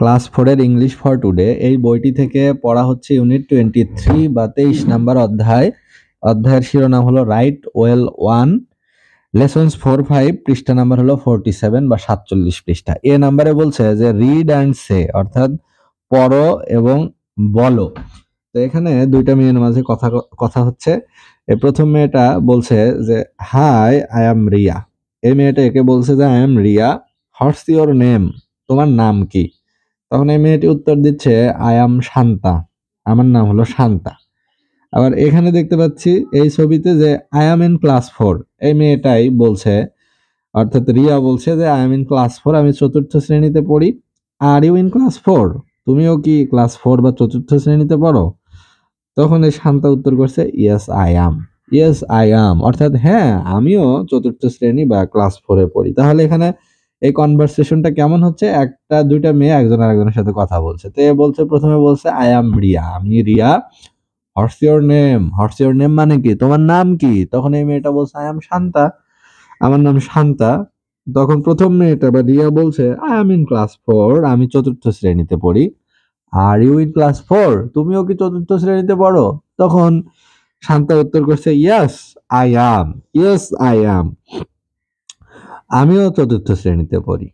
Class 4 এর English for today এই বইটি থেকে পড়া হচ্ছে ইউনিট 23 বা 23 নাম্বার অধ্যায়। অধ্যায়ের শিরোনাম হলো রাইট ওয়েল 1, লেসন্স 4-5, পৃষ্ঠা নাম্বার হলো 47 বা 47 পৃষ্ঠা। এ নাম্বারে বলছে যে রিড অ্যান্ড সে, অর্থাৎ পড়ো এবং বলো। তো এখানে দুইটা মেয়ের মাঝে কথা হচ্ছে। এই প্রথম মেয়েটা বলছে যে হাই, আই অ্যাম রিয়া। এই মেয়েটা একে বলছে যে I am Riya, what's your name, তোমার নাম কি? তখন এই মেয়েটি উত্তর দিচ্ছে আই অ্যাম শান্তা, আমার নাম হলো শান্তা। আবার এখানে দেখতে পাচ্ছি এই ছবিতে যে আই অ্যাম ইন ক্লাস 4, এই মেয়েটাই বলছে, অর্থাৎ রিয়া বলছে যে আই অ্যাম ইন ক্লাস 4, আমি 4র্থ শ্রেণীতে পড়ি। আর ইউ ইন ক্লাস 4, তুমিও কি ক্লাস 4 বা 4র্থ শ্রেণীতে পড়ো? তখন এই শান্তা উত্তর করছে yes I am, yes I am, অর্থাৎ হ্যাঁ আমিও 4র্থ শ্রেণী বা ক্লাস 4 এ পড়ি। তাহলে এখানে এই কনভারসেশনটা কেমন হচ্ছে? একটা দুইটা মেয়ে একজন আরেকজনের সাথে কথা বলছে। তো এ বলছে, প্রথমে বলছে আই অ্যাম রিয়া, আমি Riya. What's your name, what's your name মানে কি, তোমার নাম কি? তখন এই মেয়েটা বলছে আই অ্যাম শান্তা, আমার নাম শান্তা। তখন প্রথম মেয়েটা বা রিয়া বলছে আই অ্যাম ইন ক্লাস 4, আমি 4র্থ শ্রেণীতে পড়ি। আর ইউ ইন ক্লাস 4, তুমিও কি 4র্থ শ্রেণীতে পড়ো? তখন শান্তা উত্তর করছে yes I am, yes I am, আমিও 4র্থ শ্রেণীতে পড়ি।